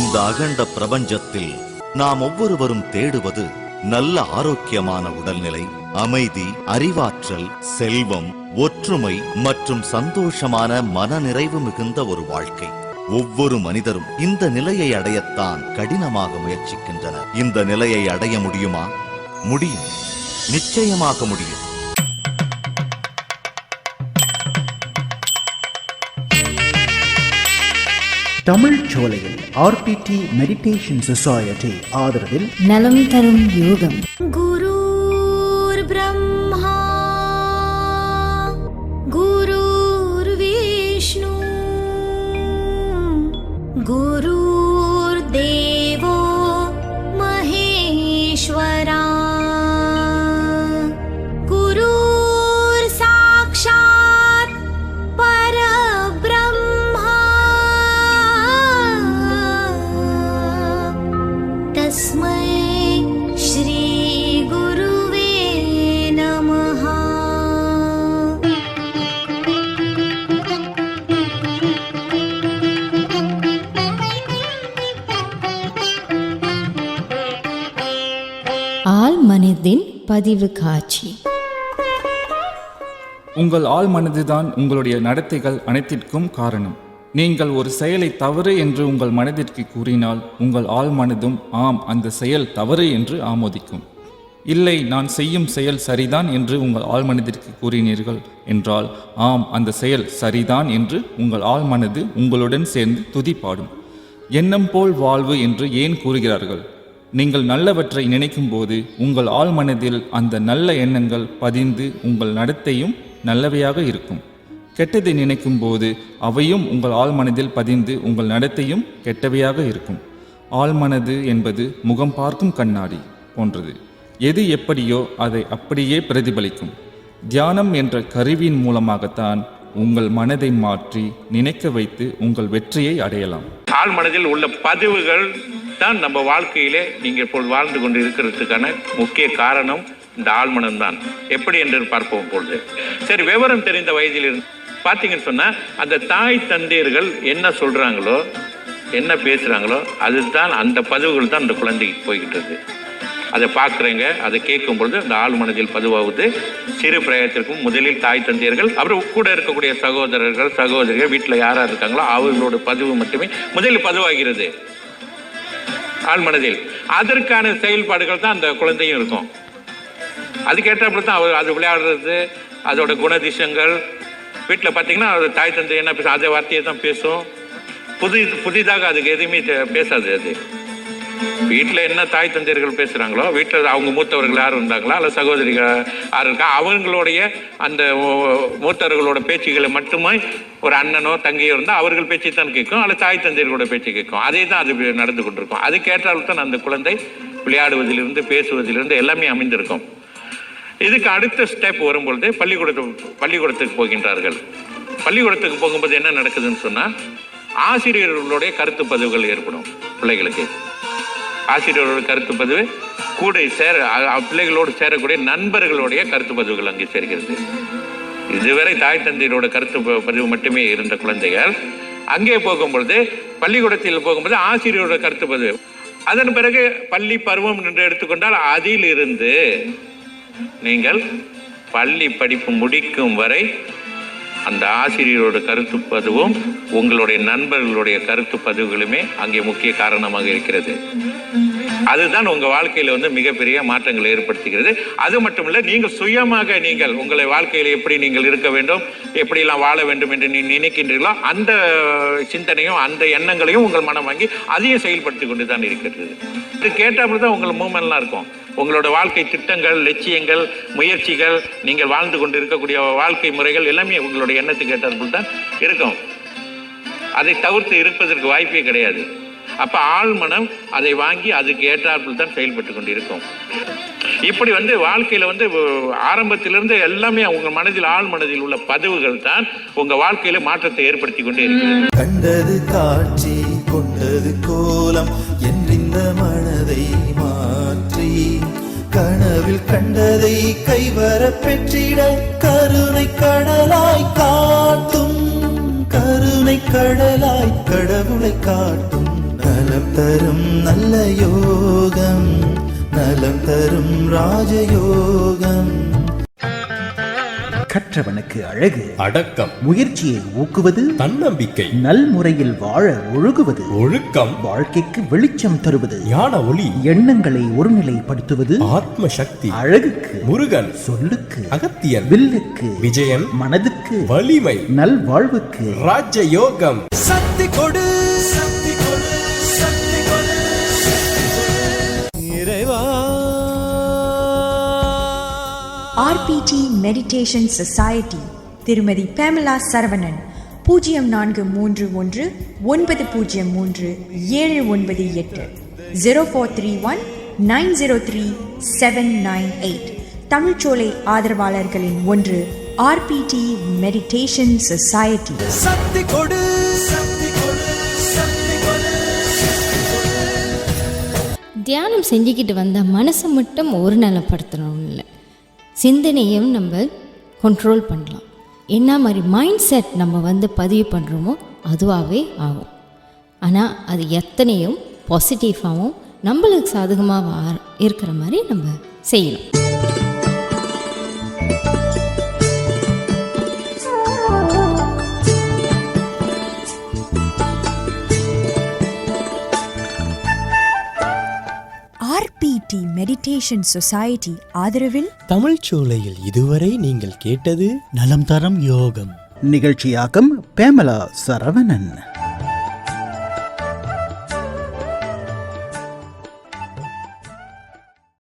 இந்த அகண்ட பிரபஞ்சத்தில் நாம் ஒவ்வொருவரும் தேடுவது நல்ல ஆரோக்கியமான உடல்நிலை, அமைதி, அறிவாற்றல், செல்வம், ஒற்றுமை மற்றும் சந்தோஷமான மனநிறைவு மிகுந்த ஒரு வாழ்க்கை. ஒவ்வொரு மனிதரும் இந்த நிலையை அடையத்தான் கடினமாக முயற்சிக்கின்றனர். இந்த நிலையை அடைய முடியுமா? முடியும், நிச்சயமாக முடியும். தமிழ் சோலையில் ஆர்பிடி மெடிடேஷன் சொசைட்டி ஆதரவில் நலம் தரும் யோகம். குருர் பிரம்மா குருர் விஷ்ணு குருர் தேவோ மகேஸ்வரா குருர் சாக்ஷாத் பரபிரம்மா தஸ்மை ஸ்ரீ குருவே நமஹ. ஆள் மனதின் பதிவு காட்சி. உங்கள் ஆள் மனதுதான் உங்களுடைய நடத்தைகள் அனைத்திற்கும் காரணம். நீங்கள் ஒரு செயலை தவறு என்று உங்கள் மனதிற்கு கூறினால் உங்கள் ஆள் மனதும் ஆம், அந்த செயல் தவறு என்று ஆமோதிக்கும். இல்லை, நான் செய்யும் செயல் சரிதான் என்று உங்கள் ஆள் மனதிற்கு கூறினீர்கள் என்றால் ஆம், அந்த செயல் சரிதான் என்று உங்கள் ஆள் மனது உங்களுடன் சேர்ந்து துதிப்பாடும். எண்ணம் போல் வாழ்வு என்று ஏன் கூறுகிறார்கள்? நீங்கள் நல்லவற்றை நினைக்கும் போது உங்கள் ஆள் மனதில் அந்த நல்ல எண்ணங்கள் பதிந்து உங்கள் நடத்தையும் நல்லவையாக இருக்கும். கெட்டதை நினைக்கும் போது அவையும் உங்கள் ஆள் மனதில் பதிந்து உங்கள் நடத்தையும் கெட்டவையாக இருக்கும். ஆழ்மனது என்பது முகம் பார்க்கும் கண்ணாடி போன்றது. எது எப்படியோ அதை அப்படியே பிரதிபலிக்கும். தியானம் என்ற கருவியின் மூலமாகத்தான் உங்கள் மனதை மாற்றி நினைக்க வைத்து உங்கள் வெற்றியை அடையலாம். ஆழ் மனதில் உள்ள பதிவுகள் தான் நம்ம வாழ்க்கையிலே நீங்கள் இப்போ வாழ்ந்து கொண்டு இருக்கிறதுக்கான முக்கிய காரணம் இந்த ஆழ்மனம் தான். எப்படி என்று பார்ப்போம் பொழுது, சரி, விவரம் தெரிந்த வயதில் இருந்து பார்த்தீங்கன்னு சொன்னால் அந்த தாய் தந்தையர்கள் என்ன சொல்கிறாங்களோ என்ன பேசுகிறாங்களோ அதுதான், அந்த பதிவுகள் தான் அந்த குழந்தைக்கு போய்கிட்டு இருக்கு. அதை பார்க்குறேங்க, அதை கேட்கும் பொழுது அந்த ஆள் மனதில் பதிவாகுது. சிறு பிராயத்திற்கும் முதலில் தாய் தந்தையர்கள், அப்புறம் கூட இருக்கக்கூடிய சகோதரர்கள் சகோதரிகள், வீட்டில் யாராக இருக்காங்களோ அவர்களோட பதிவு மட்டுமே முதலில் பதிவாகிறது ஆள் மனதில். அதற்கான செயல்பாடுகள் தான் அந்த குழந்தையும் இருக்கும். அதுக்கேற்றப்படி தான் அது விளையாடுறது, அதோட குணதிசங்கள். வீட்டில் பார்த்தீங்கன்னா அது தாய் தந்தை என்ன பேசும் அதே வார்த்தையை தான் பேசும். புதிதாக அதுக்கு எதுவுமே பேசாது. அது வீட்டில் என்ன தாய் தந்தையர்கள் பேசுகிறாங்களோ, வீட்டில் அவங்க மூத்தவர்கள் யாரும் இருந்தாங்களா அல்ல சகோதரிகள் யார் இருக்கா அவங்களுடைய அந்த மூத்தவர்களோட பேச்சுகளை மட்டுமே ஒரு அண்ணனோ தங்கையோ இருந்தால் அவர்கள் பேச்சை தான் கேட்கும், அல்ல தாய் தந்தையர்களோட பேச்சை கேட்கும். அதே தான் அது நடந்து கொண்டிருக்கும். அதுக்கேற்றால்தான் அந்த குழந்தை விளையாடுவதிலிருந்து பேசுவதிலிருந்து எல்லாமே அமைந்திருக்கும். இதுக்கு அடுத்த ஸ்டெப் வரும்பொழுது பள்ளிக்கூடத்துக்கு போகின்றார்கள். பள்ளிக்கூடத்துக்கு போகும்போது என்ன நடக்குதுன்னு சொன்னால் ஆசிரியர்களுடைய கருத்து பதிவுகள் ஏற்படும். பிள்ளைகளுக்கு ஆசிரியர்களோட கருத்து பதிவு கூட பிள்ளைகளோடு சேரக்கூடிய நண்பர்களுடைய கருத்து பதிவுகள் அங்கே சேர்கிறது. இதுவரை தாய் தந்தையரோட கருத்து பதிவு மட்டுமே இருந்த குழந்தைகள் அங்கே போகும்பொழுது, பள்ளிக்கூடத்தில் போகும்போது ஆசிரியரோட கருத்து பதிவு. அதன் பிறகு பள்ளி பருவம் என்று எடுத்துக்கொண்டால் அதிலிருந்து நீங்கள் பள்ளி படிப்பு முடிக்கும் வரை அந்த ஆசிரியரோட கருத்து பதிவும் உங்களுடைய நண்பர்களுடைய கருத்து பதிவுகளுமே அங்கே முக்கிய காரணமாக இருக்கிறது. அதுதான் உங்கள் வாழ்க்கையில் மிகப்பெரிய மாற்றங்களை ஏற்படுத்துகிறது. அது மட்டுமல்ல, நீங்கள் சுயமாக நீங்கள் உங்களை வாழ்க்கையில் எப்படி நீங்கள் இருக்க வேண்டும், எப்படியெல்லாம் வாழ வேண்டும் என்று நீ நினைக்கின்றீர்களோ அந்த சிந்தனையும் அந்த எண்ணங்களையும் உங்கள் மனம் வாங்கி அதையும் செயல்படுத்தி கொண்டு தான் இருக்கிறது. இது கேட்டாப்புல தான் உங்கள் மூமெண்ட்லாம் இருக்கும். உங்களோட வாழ்க்கை திட்டங்கள், லட்சியங்கள், முயற்சிகள், நீங்கள் வாழ்ந்து கொண்டு இருக்கக்கூடிய வாழ்க்கை முறைகள் எல்லாமே உங்களுடைய எண்ணத்துக்கு ஏற்றாற்போல் தான் இருக்கும். அதை தவிர்த்து இருப்பதற்கு வாய்ப்பே கிடையாது. அப்ப ஆழ்மனம் அதை வாங்கி அதுக்கு ஏற்றாற்போல் தான் செயல்பட்டு கொண்டு இருக்கும். இப்படி வாழ்க்கையில ஆரம்பத்திலிருந்து எல்லாமே உங்க மனதில் ஆழ் மனதில் உள்ள பதிவுகள் தான் உங்க வாழ்க்கையில மாற்றத்தை ஏற்படுத்தி கொண்டே இருக்கிறது. கண்டது காட்சி கொண்டது கோலம் என்றிந்த மனதை மாற்றி கனவில் கண்டதை கைவர பெற்றிட கருணை கடலாய் காட்டும், கருணை கடலாய் கடவுளை காட்டும் நலம் தரும் நல்ல யோகம், நலம் தரும் ராஜயோகம். கற்றவனுக்கு அழகு அடக்கம், முயற்சியை ஊக்குவது, தன்னம்பிக்கை, நல்முறையில் வாழ ஒழுகுவது, ஒழுக்கம், வாழ்க்கைக்கு வெளிச்சம் தருவது, ஞான ஒளி, எண்ணங்களை ஒருநிலைப்படுத்துவது, ஆத்ம சக்தி, அழகுக்கு முருகன், சொல்லுக்கு, அகத்தியன், வில்லுக்கு, விஜயன், மனதுக்கு, வலிமை, நல்வாழ்வுக்கு, ராஜயோகம். சக்தி கொடு, சக்தி கொடு, சக்தி கொடு இறைவா. RPT மெடிடேஷன் சொசைட்டி திருமதி பேமலா சரவணன் 0431 903 798 0431 903 798. தமிழ்ச்சோலை ஆதரவாளர்களின் ஒன்று RPT மெடிடேஷன் சொசைட்டி. சக்தி கொடு, சக்தி கொடு, சக்தி கொடு. தியானம் செஞ்சுக்கிட்டு வந்தால் மனசை மட்டும் ஒரு நலப்படுத்தணும் இல்லை, சிந்தனையும் நம்ம கண்ட்ரோல் பண்ணலாம். என்ன மாதிரி மைண்ட் செட் நம்ம பதிவு பண்ணுறோமோ அதுவாகவே ஆகும். ஆனால் அது எத்தனையும் பாசிட்டிவாகவும் நம்மளுக்கு சாதகமாக இருக்கிற மாதிரி நம்ம செய்யணும். RPT மெடிடேஷன் சொசைட்டி ஆதரவில் தமிழ்ச்சோலையில் இதுவரை நீங்கள் கேட்டது நலம் தரும் யோகம். நிகழ்ச்சியாக்கம் பேமலா சரவணன்.